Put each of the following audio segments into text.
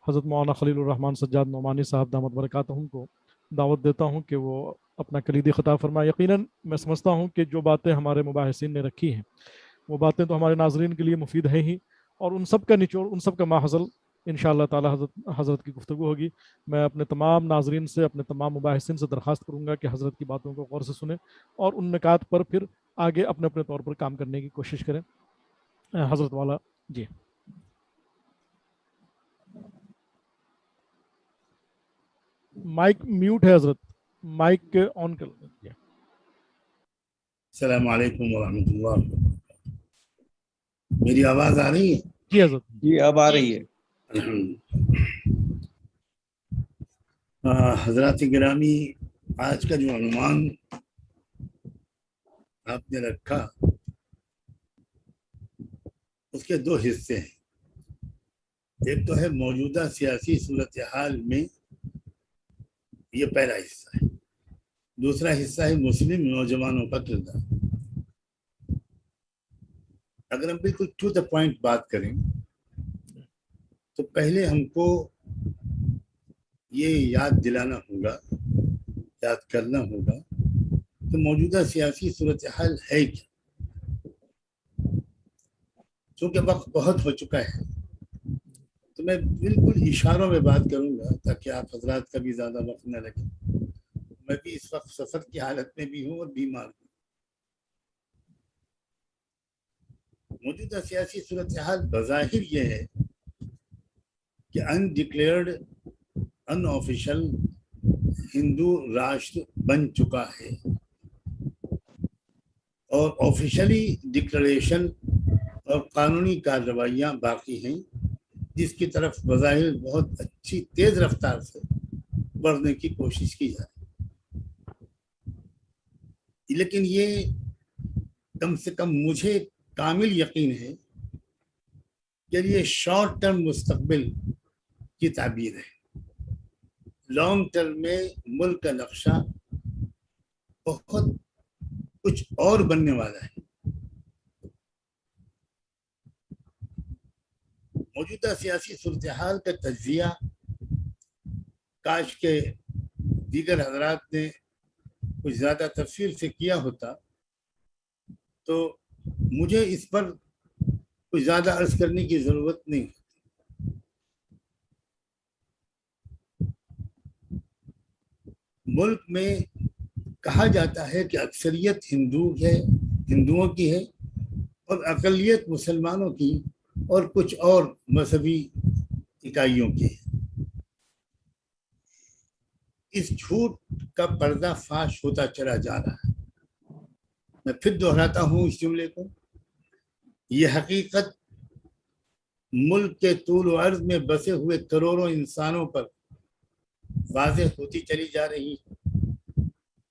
حضرت مولانا خلیل الرحمن سجاد نعمانی صاحب دامت برکاتہم کو دعوت دیتا ہوں کہ وہ اپنا کلیدی خطاب فرمائے۔ یقیناً میں سمجھتا ہوں کہ جو باتیں ہمارے مباحثین نے رکھی ہیں وہ باتیں تو ہمارے ناظرین کے لیے مفید ہیں ہی، اور ان سب کا نچوڑ، ان سب کا ماحصل انشاءاللہ تعالی حضرت کی گفتگو ہوگی۔ میں اپنے تمام ناظرین سے، اپنے تمام مباحثین سے درخواست کروں گا کہ حضرت کی باتوں کو غور سے سنیں اور ان نکات پر پھر آگے اپنے اپنے طور پر کام کرنے کی کوشش کریں۔ حضرت والا جی مائک میوٹ ہے حضرت، مائک آن کر لیں۔ السلام علیکم ورحمۃ اللہ وبرکاتہ۔ میری آواز آ رہی ہے؟ جی حضرت جی اب آ رہی ہے۔ حضرات گرامی، آج کا جو عنوان آپ نے رکھا اس کے دو حصے ہیں۔ ایک تو ہے موجودہ سیاسی صورتحال میں، یہ پہلا حصہ ہے۔ دوسرا حصہ ہے مسلم نوجوانوں کا کردار۔ اگر ہم بالکل ٹو دا پوائنٹ بات کریں تو پہلے ہم کو یہ یاد دلانا ہوگا، یاد کرنا ہوگا کہ موجودہ سیاسی صورتحال ہے کیا۔ چونکہ وقت بہت ہو چکا ہے تو میں بالکل اشاروں میں بات کروں گا تاکہ آپ حضرات کا بھی زیادہ وقت نہ لگے۔ میں بھی اس وقت سفر کی حالت میں بھی ہوں اور بیمار ہوں۔ موجودہ سیاسی صورتحال بظاہر یہ ہے کہ انڈکلیئرڈ، ان آفیشل ہندو راشٹر بن چکا ہے، اور آفیشلی ڈکلریشن اور قانونی کارروائیاں باقی ہیں، جس کی طرف بظاہر بہت اچھی تیز رفتار سے بڑھنے کی کوشش کی جائے۔ لیکن یہ کم سے کم مجھے کامل یقین ہے کہ یہ شارٹ ٹرم مستقبل کی تعبیر ہے۔ لانگ ٹرم میں ملک کا نقشہ بہت کچھ اور بننے والا ہے۔ موجودہ سیاسی صورتحال کا تجزیہ کاش کے دیگر حضرات نے کچھ زیادہ تفصیل سے کیا ہوتا تو مجھے اس پر کچھ زیادہ عرض کرنے کی ضرورت نہیں۔ ملک میں کہا جاتا ہے کہ اکثریت ہندوؤں کی ہے اور اقلیت مسلمانوں کی اور کچھ اور مذہبی اکائیوں کی ہے۔ اس جھوٹ کا پردہ فاش ہوتا چلا جا رہا ہے۔ میں پھر دہراتا ہوں اس جملے کو، یہ حقیقت ملک کے طول و عرض میں بسے ہوئے کروڑوں انسانوں پر واضح ہوتی چلی جا رہی ہے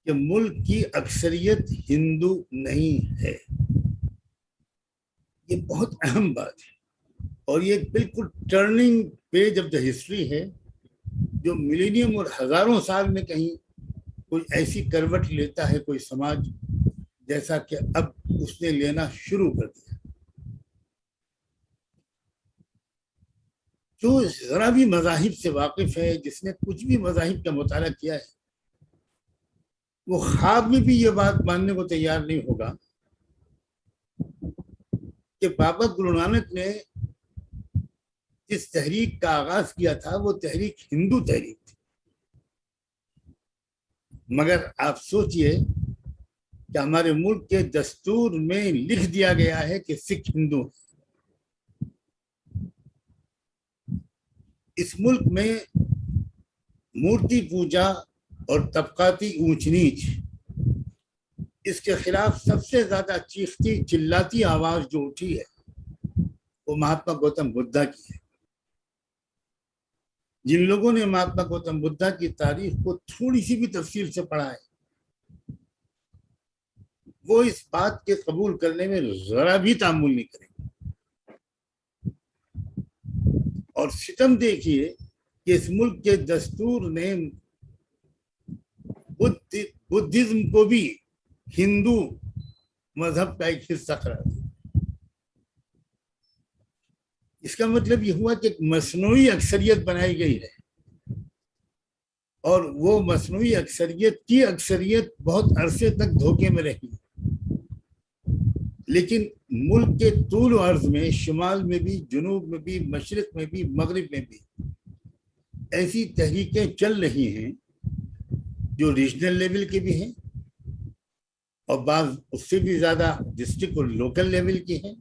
کہ ملک کی اکثریت ہندو نہیں ہے۔ یہ بہت اہم بات ہے اور یہ بالکل turning page of the history ہے جو ملینیم اور ہزاروں سال میں کہیں کوئی ایسی کروٹ لیتا ہے کوئی سماج، جیسا کہ اب اس نے لینا شروع کر دیا۔ جو ذرا بھی مذاہب سے واقف ہے، جس نے کچھ بھی مذاہب کا مطالعہ کیا ہے، وہ خواب میں بھی یہ بات ماننے کو تیار نہیں ہوگا کہ بابا گرو نانک نے جس تحریک کا آغاز کیا تھا وہ تحریک ہندو تحریک تھی۔ مگر آپ سوچئے کہ ہمارے ملک کے دستور میں لکھ دیا گیا ہے کہ سکھ ہندو ہیں۔ اس ملک میں مورتی پوجا اور طبقاتی اونچ نیچ، اس کے خلاف سب سے زیادہ چیختی چلاتی آواز جو اٹھی ہے وہ مہاتما گوتم بدھا کی ہے۔ جن لوگوں نے مہاتما گوتم بدھا کی تاریخ کو تھوڑی سی بھی تفصیل سے پڑھا ہے، وہ اس بات کے قبول کرنے میں ذرا بھی تعامل نہیں کریں گے۔ اور ستم دیکھیے کہ اس ملک کے دستور نے بدھزم کو بھی ہندو مذہب کا ایک حصہ قرار دیا۔ اس کا مطلب یہ ہوا کہ ایک مصنوعی اکثریت بنائی گئی ہے، اور وہ مصنوعی اکثریت بہت عرصے تک دھوکے میں رہی، لیکن ملک کے طول و عرض میں، شمال میں بھی، جنوب میں بھی، مشرق میں بھی، مغرب میں بھی ایسی تحریکیں چل رہی ہیں جو ریجنل لیول کی بھی ہیں، اور بعض اس سے بھی زیادہ ڈسٹرکٹ اور لوکل لیول کی ہیں،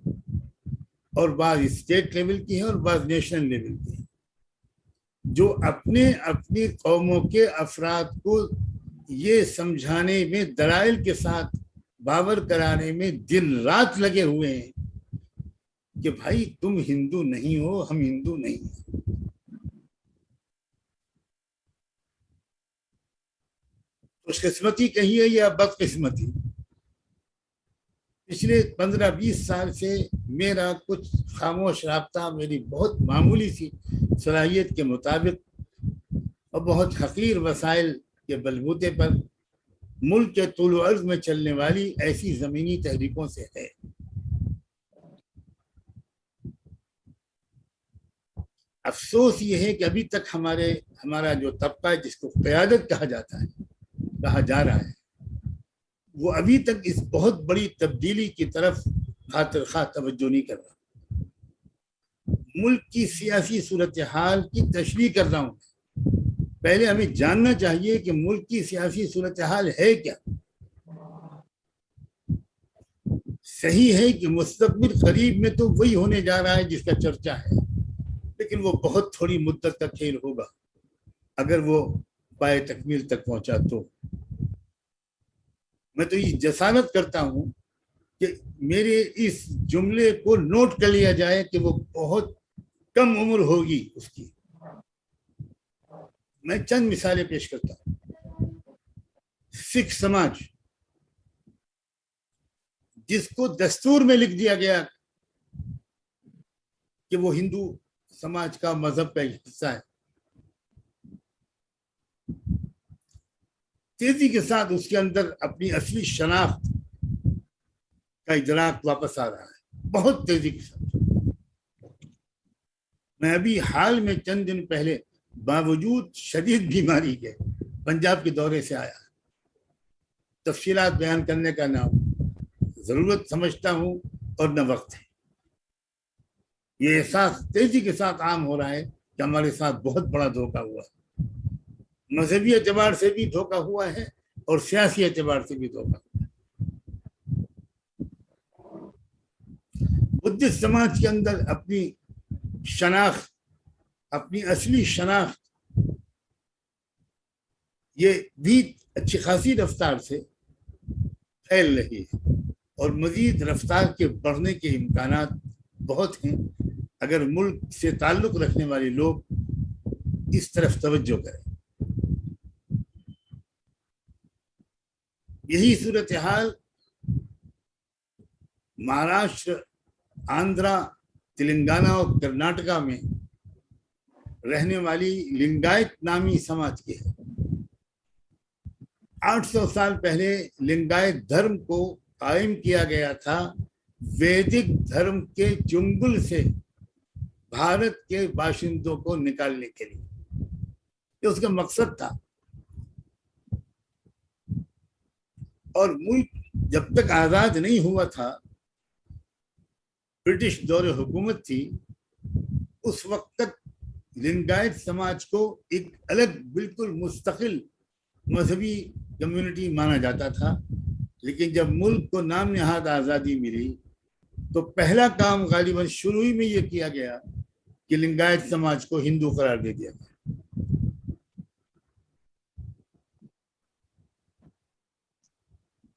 اور بعض اسٹیٹ لیول کی ہیں، اور بعض نیشنل لیول کی ہیں، جو اپنی قوموں کے افراد کو یہ سمجھانے میں، دلائل کے ساتھ باور کرانے میں دن رات لگے ہوئے ہیں کہ بھائی تم ہندو نہیں ہو، ہم ہندو نہیں ہیں۔ خوش قسمتی کہیے یا بدقسمتی، پچھلے 15-20 سال سے میرا کچھ خاموش رابطہ میری بہت معمولی سی صلاحیت کے مطابق اور بہت حقیر وسائل کے بلبوتے پر ملک کے طول و عرض میں چلنے والی ایسی زمینی تحریکوں سے ہے۔ افسوس یہ ہے کہ ابھی تک ہمارا جو طبقہ ہے، جس کو قیادت کہا جا رہا ہے، وہ ابھی تک اس بہت بڑی تبدیلی کی طرف خاطر خواہ توجہ نہیں کر رہا۔ ملک کی سیاسی صورتحال کی تشریح کر رہا ہوں۔ پہلے ہمیں جاننا چاہیے کہ ملک کی سیاسی صورتحال ہے کیا۔ صحیح ہے کہ مستقبل قریب میں تو وہی ہونے جا رہا ہے جس کا چرچا ہے، لیکن وہ بہت تھوڑی مدت کا کھیل ہوگا اگر وہ پائے تکمیل تک پہنچا تو۔ میں تو یہ جسارت کرتا ہوں کہ میرے اس جملے کو نوٹ کر لیا جائے کہ وہ بہت کم عمر ہوگی اس کی۔ میں چند مثالیں پیش کرتا ہوں۔ سکھ سماج، جس کو دستور میں لکھ دیا گیا کہ وہ ہندو سماج کا مذہب کا حصہ ہے، تیزی کے ساتھ اس کے اندر اپنی اصلی شناخت کا ادراک واپس آ رہا ہے، بہت تیزی کے ساتھ۔ میں ابھی حال میں چند دن پہلے باوجود شدید بیماری کے پنجاب کے دورے سے آیا۔ تفصیلات بیان کرنے کا نہ ضرورت سمجھتا ہوں اور نہ وقت ہے۔ یہ احساس تیزی کے ساتھ عام ہو رہا ہے کہ ہمارے ساتھ بہت بڑا دھوکہ ہوا ہے، مذہبی اعتبار سے بھی دھوکہ ہوا ہے اور سیاسی اعتبار سے بھی دھوکہ ہوا ہے۔ بدھسٹ سماج کے اندر اپنی شناخت، اپنی اصلی شناخت، یہ بھی اچھی خاصی رفتار سے پھیل رہی ہے، اور مزید رفتار کے بڑھنے کے امکانات بہت ہیں اگر ملک سے تعلق رکھنے والے لوگ اس طرف توجہ کریں۔ یہی صورتحال مہاراشٹر، آندھرا، تلنگانہ اور کرناٹکا میں رہنے والی لنگایت نامی سماج کی ہے۔ 800 سال پہلے لنگایت دھرم کو قائم کیا گیا تھا ویدک دھرم کے چنگل سے بھارت کے باشندوں کو نکالنے کے لیے، یہ اس کا مقصد تھا۔ اور ملک جب تک آزاد نہیں ہوا تھا، برٹش دور حکومت تھی، اس وقت تک لنگایت سماج کو ایک الگ بالکل مستقل مذہبی کمیونٹی مانا جاتا تھا، لیکن جب ملک کو نام نہاد آزادی ملی تو پہلا کام غالباً شروع ہی میں یہ کیا گیا کہ لنگایت سماج کو ہندو قرار دے دیا گیا۔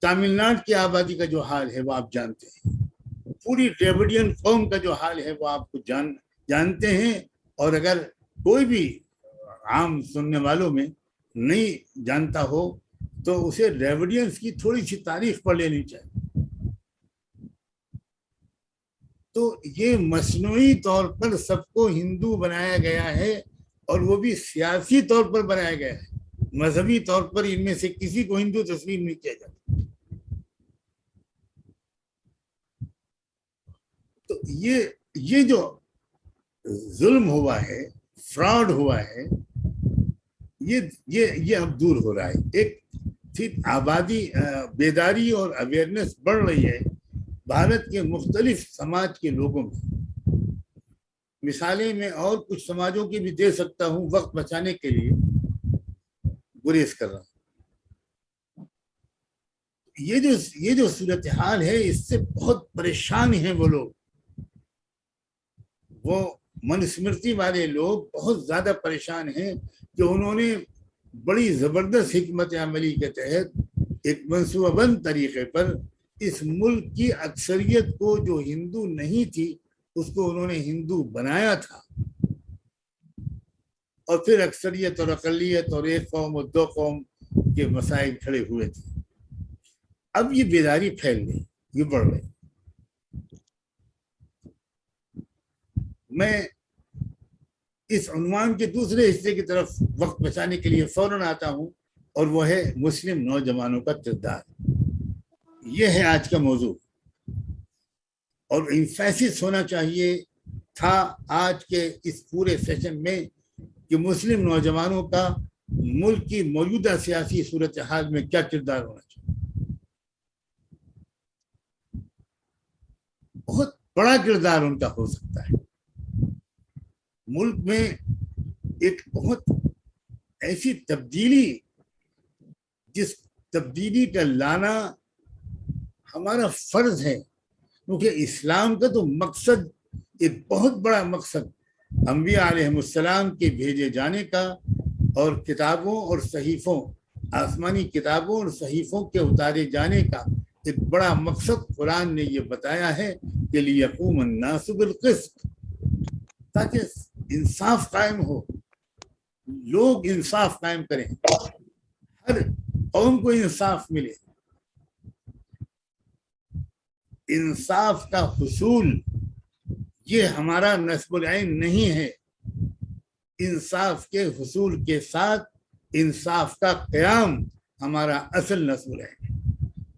تامل ناڈو کی آبادی کا جو حال ہے وہ آپ جانتے ہیں، پوری ڈریوڈین قوم کا جو حال ہے وہ آپ کو جانتے ہیں، اور اگر کوئی بھی عام سننے والوں میں نہیں جانتا ہو تو اسے ڈریوڈینز کی تھوڑی سی تاریخ پڑھ لینی چاہیے۔ تو یہ مصنوعی طور پر سب کو ہندو بنایا گیا ہے، اور وہ بھی سیاسی طور پر بنایا گیا ہے، مذہبی طور پر ان میں سے کسی کو ہندو تسلیم نہیں کیا جاتا۔ تو یہ جو ظلم ہوا ہے، فراڈ ہوا ہے، یہ اب دور ہو رہا ہے. ایک پھر آبادی، بیداری اور اویئرنیس بڑھ رہی ہے بھارت کے مختلف سماج کے لوگوں میں. مثالیں میں اور کچھ سماجوں کی بھی دے سکتا ہوں، وقت بچانے کے لیے گریز کر رہا ہوں. یہ جو صورتحال ہے، اس سے بہت پریشان ہیں وہ لوگ. وہ منسمرتی والے لوگ بہت زیادہ پریشان ہیں کہ انہوں نے بڑی زبردست حکمت عملی کے تحت ایک منصوبہ بند طریقے پر اس ملک کی اکثریت کو، جو ہندو نہیں تھی، اس کو انہوں نے ہندو بنایا تھا. اور پھر اکثریت اور اقلیت اور ایک قوم اور دو قوم کے مسائل کھڑے ہوئے تھے. اب یہ بیداری پھیل گئی، یہ بڑھ گئی. میں اس عنوان کے دوسرے حصے کی طرف وقت بچانے کے لیے فوراً آتا ہوں، اور وہ ہے مسلم نوجوانوں کا کردار. یہ ہے آج کا موضوع، اور ایمفیسس ہونا چاہیے تھا آج کے اس پورے سیشن میں کہ مسلم نوجوانوں کا ملک کی موجودہ سیاسی صورتحال میں کیا کردار ہونا چاہیے. بہت بڑا کردار ان کا ہو سکتا ہے. ملک میں ایک بہت ایسی تبدیلی، جس تبدیلی کا لانا ہمارا فرض ہے، کیونکہ اسلام کا تو مقصد، ایک بہت بڑا مقصد انبیاء علیہ السلام کے بھیجے جانے کا، اور کتابوں اور صحیفوں، آسمانی کتابوں اور صحیفوں کے اتارے جانے کا ایک بڑا مقصد قرآن نے یہ بتایا ہے کہ لِيَقُومَ النَّاسُ بِالْقِسْطِ، تاکہ انصاف قائم ہو، لوگ انصاف قائم کریں، ہر قوم کو انصاف ملے. انصاف کا حصول یہ ہمارا نصب العین نہیں ہے. انصاف کے حصول کے ساتھ انصاف کا قیام ہمارا اصل نصب العین ہے.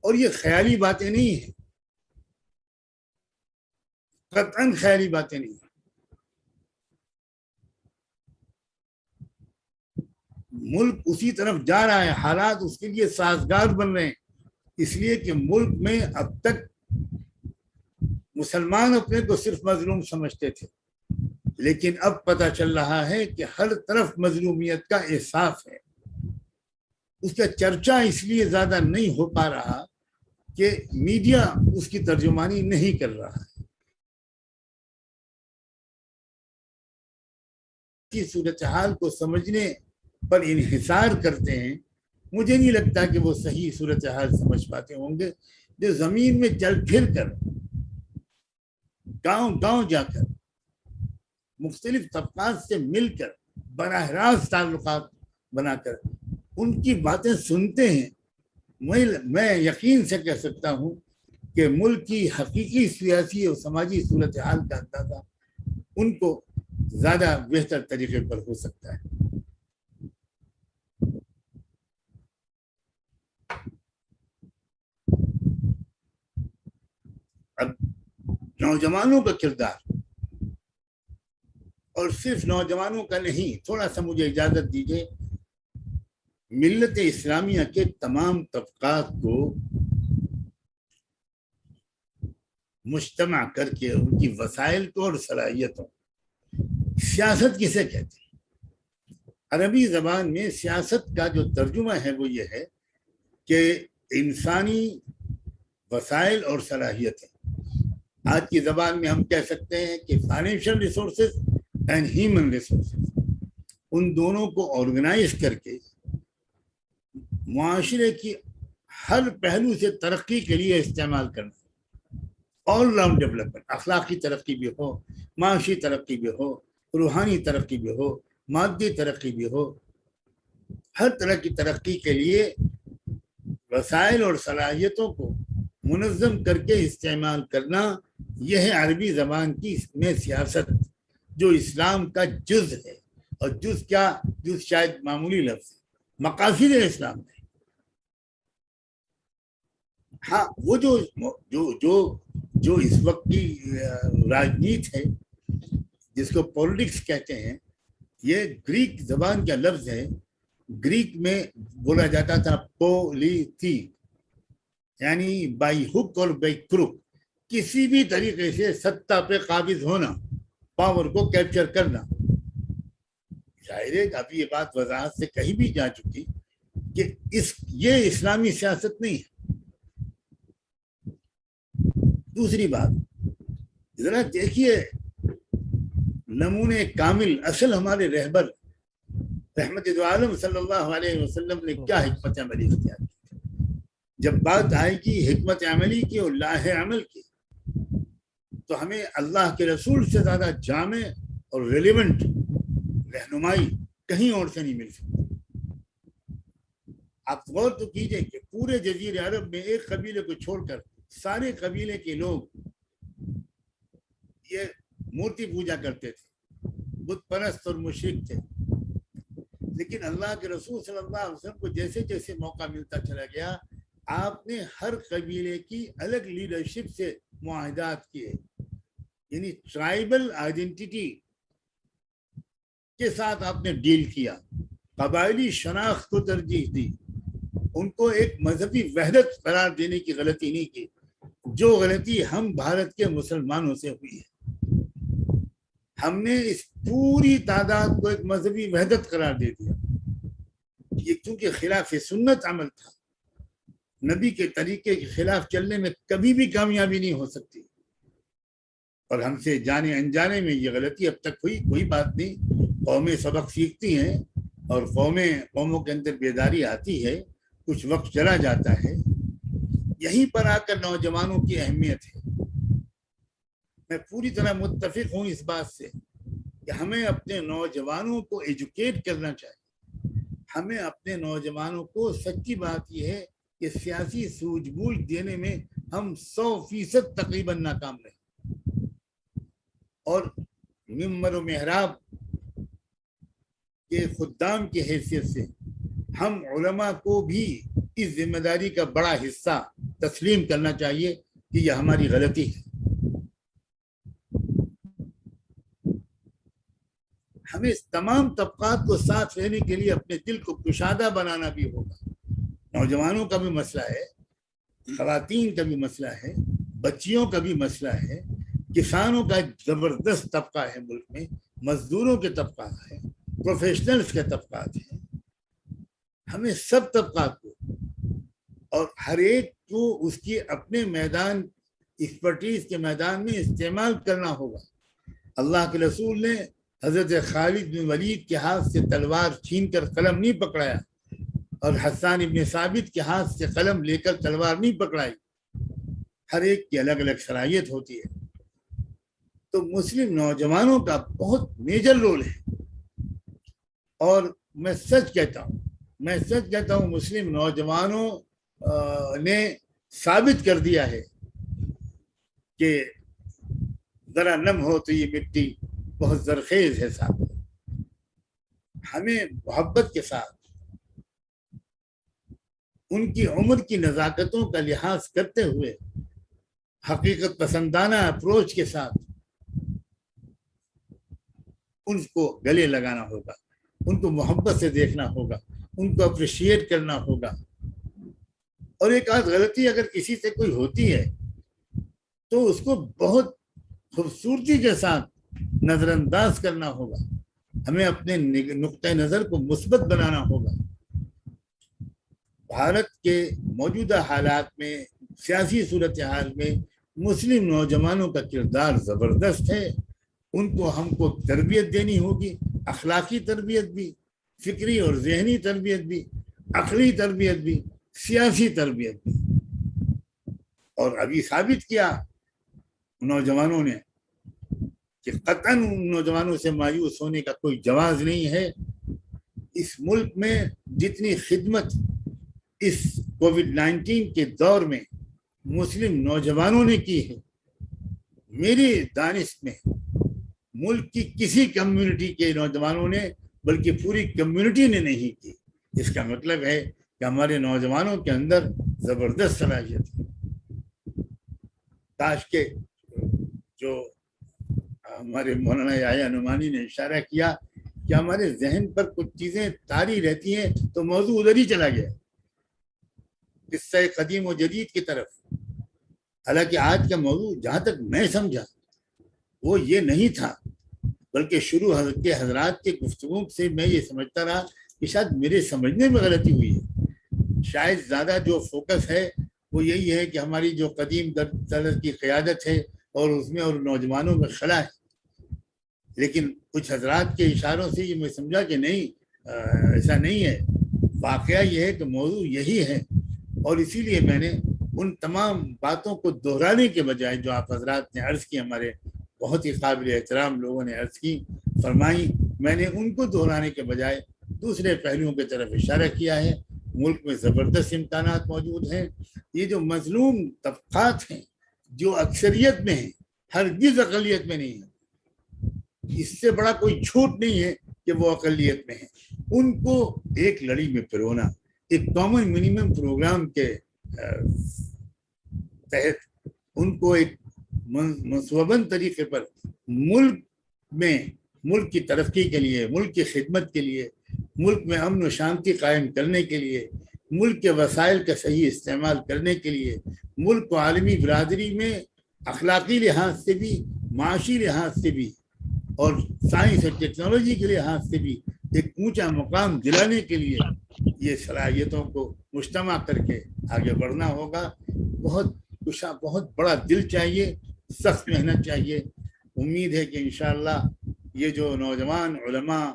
اور یہ خیالی باتیں نہیں ہیں، قطعاً خیالی باتیں نہیں ہیں. ملک اسی طرف جا رہا ہے، حالات اس کے لیے سازگار بن رہے ہیں. اس لیے کہ ملک میں اب تک مسلمان اپنے کو صرف مظلوم سمجھتے تھے، لیکن اب پتہ چل رہا ہے کہ ہر طرف مظلومیت کا احساس ہے. اس کا چرچا اس لیے زیادہ نہیں ہو پا رہا کہ میڈیا اس کی ترجمانی نہیں کر رہا ہے. کی صورتحال کو سمجھنے پر انحصار کرتے ہیں. مجھے نہیں لگتا کہ وہ صحیح صورتحال سمجھ پاتے ہوں گے. جو زمین میں چل پھر کر، گاؤں گاؤں جا کر، مختلف طبقات سے مل کر، براہ راست تعلقات بنا کر ان کی باتیں سنتے ہیں، میں یقین سے کہہ سکتا ہوں کہ ملک کی حقیقی سیاسی اور سماجی صورتحال کا اندازہ ان کو زیادہ بہتر طریقے پر ہو سکتا ہے. اب نوجوانوں کا کردار، اور صرف نوجوانوں کا نہیں، تھوڑا سا مجھے اجازت دیجیے، ملت اسلامیہ کے تمام طبقات کو مجتمع کر کے ان کی وسائل کو اور صلاحیتوں. سیاست کسے کہتے ہیں؟ عربی زبان میں سیاست کا جو ترجمہ ہے وہ یہ ہے کہ انسانی وسائل اور صلاحیتیں. آج کی زبان میں ہم کہہ سکتے ہیں کہ financial resources and human resources, ان دونوں کو آرگنائز کر کے معاشرے کی ہر پہلو سے ترقی کے لیے استعمال کرنا. آل راؤنڈ ڈیولپمنٹ، اخلاقی ترقی بھی ہو، معاشی ترقی بھی ہو، روحانی ترقی بھی ہو، مادی ترقی بھی ہو. ہر طرح کی ترقی کے لیے وسائل اور صلاحیتوں کو منظم کر کے استعمال کرنا، یہ ہے عربی زبان کی میں سیاست، جو اسلام کا جز ہے. اور جز کیا، جز شاید معمولی لفظ ہے، مقاصد اسلام ہے. ہاں، وہ جو اس وقت کی راجنیت ہے، جس کو پولیٹکس کہتے ہیں، یہ گریک زبان کا لفظ ہے. گریک میں بولا جاتا تھا پولیتی، یعنی بائی ہک اور بائی کروک، کسی بھی طریقے سے سطح پہ قابض ہونا، پاور کو کیپچر کرنا. ظاہر ہے اب یہ بات وضاحت سے کہیں بھی جا چکی کہ یہ اسلامی سیاست نہیں ہے. دوسری بات، ذرا دیکھیے نمونے کامل اصل ہمارے رہبر رحمت دو عالم صلی اللہ علیہ وسلم نے کیا حکمت عملی اختیار کی. جب بات آئے گی حکمت عملی کی اور لاہ عمل کی، تو ہمیں اللہ کے رسول سے زیادہ جامع اور ریلیونٹ رہنمائی کہیں اور سے نہیں مل سکتی. آپ غور تو کیجئے کہ پورے جزیرے عرب میں ایک قبیلے کو چھوڑ کر سارے قبیلے کے لوگ یہ مورتی پوجا کرتے تھے، بت پرست اور مشرک تھے. لیکن اللہ کے رسول صلی اللہ علیہ وسلم کو جیسے جیسے موقع ملتا چلا گیا، آپ نے ہر قبیلے کی الگ لیڈرشپ سے معاہدات کیے، یعنی ٹرائبل آئیڈینٹی کے ساتھ آپ نے ڈیل کیا، قبائلی شناخت کو ترجیح دی، ان کو ایک مذہبی وحدت قرار دینے کی غلطی نہیں کی، جو غلطی ہم بھارت کے مسلمانوں سے ہوئی ہے. ہم نے اس پوری تعداد کو ایک مذہبی وحدت قرار دے دیا. یہ کیونکہ خلاف سنت عمل تھا، نبی کے طریقے کے خلاف چلنے میں کبھی بھی کامیابی نہیں ہو سکتی. اور ہم سے جانے انجانے میں یہ غلطی اب تک ہوئی، کوئی بات نہیں، قومیں سبق سیکھتی ہیں اور قوموں کے اندر بیداری آتی ہے، کچھ وقت چلا جاتا ہے. یہیں پر آ کر نوجوانوں کی اہمیت ہے. میں پوری طرح متفق ہوں اس بات سے کہ ہمیں اپنے نوجوانوں کو ایجوکیٹ کرنا چاہیے. ہمیں اپنے نوجوانوں کو، سچی بات یہ ہے کہ سیاسی سوجھ بوجھ دینے میں ہم 100% تقریباً ناکام رہے، اور ممبر و محراب کے خدام کی حیثیت سے ہم علماء کو بھی اس ذمہ داری کا بڑا حصہ تسلیم کرنا چاہیے کہ یہ ہماری غلطی ہے. ہمیں اس تمام طبقات کو ساتھ رہنے کے لیے اپنے دل کو کشادہ بنانا بھی ہوگا. نوجوانوں کا بھی مسئلہ ہے، خواتین کا بھی مسئلہ ہے، بچیوں کا بھی مسئلہ ہے، کسانوں کا ایک زبردست طبقہ ہے ملک میں، مزدوروں کے طبقات ہیں، پروفیشنلز کے طبقات ہیں. ہمیں سب طبقات کو اور ہر ایک کو اس کی اپنے میدان، ایکسپرٹیز کے میدان میں استعمال کرنا ہوگا. اللہ کے رسول نے حضرت خالد بن ولید کے ہاتھ سے تلوار چھین کر قلم نہیں پکڑایا، اور حسان ابن ثابت کے ہاتھ سے قلم لے کر تلوار نہیں پکڑائی. ہر ایک کی الگ الگ صلاحیت ہوتی ہے. تو مسلم نوجوانوں کا بہت میجر رول ہے. اور میں سچ کہتا ہوں مسلم نوجوانوں نے ثابت کر دیا ہے کہ ذرا نم ہو تو یہ مٹی بہت زرخیز ہے. صاحب ہمیں محبت کے ساتھ ان کی عمر کی نزاکتوں کا لحاظ کرتے ہوئے حقیقت پسندانہ اپروچ کے ساتھ ان کو گلے لگانا ہوگا، ان کو محبت سے دیکھنا ہوگا، ان کو اپریشیٹ کرنا ہوگا. اور ایک آدھ غلطی اگر کسی سے کوئی ہوتی ہے تو اس کو بہت خوبصورتی کے ساتھ نظر انداز کرنا ہوگا. ہمیں اپنے نقطۂ نظر کو مثبت بنانا ہوگا. بھارت کے موجودہ حالات میں، سیاسی صورتحال میں مسلم نوجوانوں کا کردار زبردست ہے. ان کو ہم کو تربیت دینی ہوگی، اخلاقی تربیت بھی، فکری اور ذہنی تربیت بھی، عقلی تربیت بھی، سیاسی تربیت بھی. اور ابھی ثابت کیا نوجوانوں نے کہ قطعاً ان نوجوانوں سے مایوس ہونے کا کوئی جواز نہیں ہے. اس ملک میں جتنی خدمت اس کووڈ-19 کے دور میں مسلم نوجوانوں نے کی ہے، میری دانش میں ملک کی کسی کمیونٹی کے نوجوانوں نے، بلکہ پوری کمیونٹی نے نہیں کی. اس کا مطلب ہے کہ ہمارے نوجوانوں کے اندر زبردست صلاحیت ہے. کاش کے جو ہمارے مولانا یحییٰ نعمانی نے اشارہ کیا کہ ہمارے ذہن پر کچھ چیزیں طاری رہتی ہیں تو موضوع ادھر ہی چلا گیا، قصہ قدیم و جدید کی طرف. حالانکہ آج کا موضوع جہاں تک میں سمجھا وہ یہ نہیں تھا، بلکہ شروع کے حضرات کے گفتگو سے میں یہ سمجھتا رہا کہ شاید میرے سمجھنے میں غلطی ہوئی ہے. شاید زیادہ جو فوکس ہے وہ یہی ہے کہ ہماری جو قدیم طرز کی قیادت ہے اور اس میں اور نوجوانوں میں خلا ہے. لیکن کچھ حضرات کے اشاروں سے یہ میں سمجھا کہ نہیں، ایسا نہیں ہے. واقعہ یہ ہے کہ موضوع یہی ہے، اور اسی لیے میں نے ان تمام باتوں کو دہرانے کے بجائے جو آپ حضرات نے عرض کی، ہمارے بہت ہی قابل احترام لوگوں نے عرض کی فرمائی، میں نے ان کو دہرانے کے بجائے دوسرے پہلوؤں کی طرف اشارہ کیا ہے. ملک میں زبردست امکانات موجود ہیں. یہ جو مظلوم طبقات ہیں جو اکثریت میں ہیں، ہرگز اقلیت میں نہیں ہیں، اس سے بڑا کوئی جھوٹ نہیں ہے کہ وہ اقلیت میں ہیں. ان کو ایک لڑی میں پرونا، ایک کامن منیمم پروگرام کے تحت ان کو ایک منصوباً طریقے پر ملک کی ترقی کے لیے، ملک کی خدمت کے لیے، ملک میں امن و شانتی قائم کرنے کے لیے، ملک کے وسائل کا صحیح استعمال کرنے کے لیے، ملک کو عالمی برادری میں اخلاقی لحاظ سے بھی، معاشی لحاظ سے بھی اور سائنس اور ٹیکنالوجی کے لحاظ سے بھی ایک اونچا مقام دلانے کے لیے یہ صلاحیتوں کو مجتمع کر کے آگے بڑھنا ہوگا. بہت بڑا دل چاہیے، سخت محنت چاہیے. امید ہے کہ انشاءاللہ یہ جو نوجوان علماء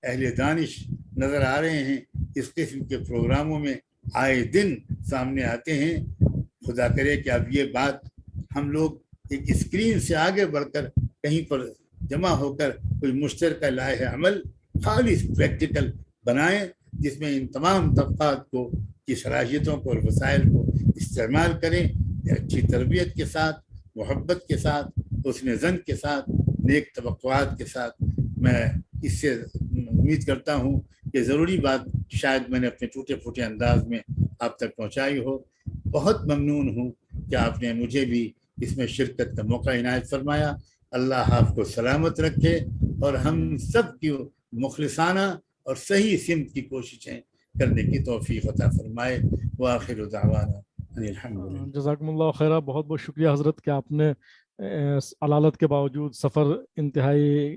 اہل دانش نظر آ رہے ہیں اس قسم کے پروگراموں میں آئے دن سامنے آتے ہیں، خدا کرے کہ اب یہ بات ہم لوگ ایک اسکرین سے آگے بڑھ کر کہیں پر جمع ہو کر کوئی مشترکہ لائحہ عمل خالص پریکٹیکل بنائیں، جس میں ان تمام طبقات کو کی صلاحیتوں کو اور وسائل کو استعمال کریں، اچھی تربیت کے ساتھ، محبت کے ساتھ، حسن ظن کے ساتھ، نیک توقعات کے ساتھ. میں اس سے امید کرتا ہوں کہ ضروری بات شاید میں نے اپنے ٹوٹے پھوٹے انداز میں آپ تک پہنچائی ہو. بہت ممنون ہوں کہ آپ نے مجھے بھی اس میں شرکت کا موقع عنایت فرمایا. اللہ آپ کو سلامت رکھے اور ہم سب کی مخلصانہ اور صحیح سمت کی کوششیں کرنے کی توفیق عطا فرمائے. وآخر دعوانا الحمدللہ. جزاکم اللہ خیرہ. بہت بہت شکریہ حضرت کہ آپ نے علالت کے باوجود، سفر انتہائی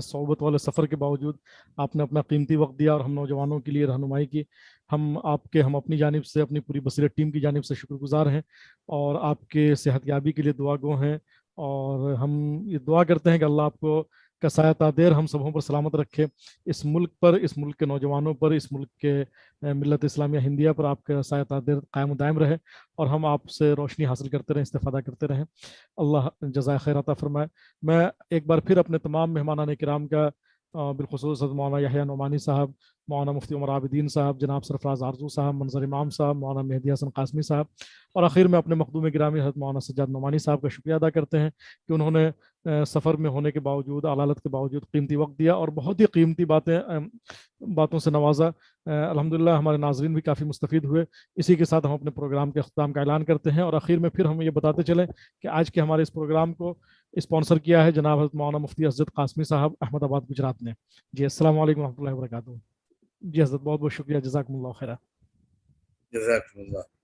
صعوبت والے سفر کے باوجود آپ نے اپنا قیمتی وقت دیا اور ہم نوجوانوں کے لیے رہنمائی کی. ہم اپنی جانب سے، اپنی پوری بصیرت ٹیم کی جانب سے شکر گزار ہیں اور آپ کے صحت یابی کے لیے دعا گو ہیں. اور ہم یہ دعا کرتے ہیں کہ اللہ آپ کو کا سایہ تادیر ہم سبوں پر سلامت رکھے. اس ملک پر، اس ملک کے نوجوانوں پر، اس ملک کے ملت اسلامیہ ہندیہ پر آپ کا سایہ تادیر قائم و دائم رہے اور ہم آپ سے روشنی حاصل کرتے رہیں، استفادہ کرتے رہیں. اللہ جزائے خیر عطا فرمائے. میں ایک بار پھر اپنے تمام مہمانان کرام کا بالخصوص مولانا یحییٰ نعمانی صاحب، مولانا مفتی عمر عابدین صاحب، جناب سرفراز آرزو صاحب، منظر امام صاحب، مولانا مہدی حسن قاسمی صاحب اور آخر میں اپنے مخدوم گرامی حضرت مولانا سجاد نعمانی صاحب کا شکریہ ادا کرتے ہیں کہ انہوں نے سفر میں ہونے کے باوجود، علالت کے باوجود قیمتی وقت دیا اور بہت ہی قیمتی باتوں سے نوازا. الحمدللہ ہمارے ناظرین بھی کافی مستفید ہوئے. اسی کے ساتھ ہم اپنے پروگرام کے اختتام کا اعلان کرتے ہیں اور آخر میں پھر ہم یہ بتاتے چلیں کہ آج کے ہمارے اس پروگرام کو اسپانسر کیا ہے جناب حضرت مولانا مفتی اسجد قاسمی صاحب، احمد آباد، گجرات نے. جی السلام علیکم ورحمۃ اللہ وبرکاتہ. جی حضرت بہت بہت شکریہ. جزاکم اللہ خیرہ. جزاکم اللہ.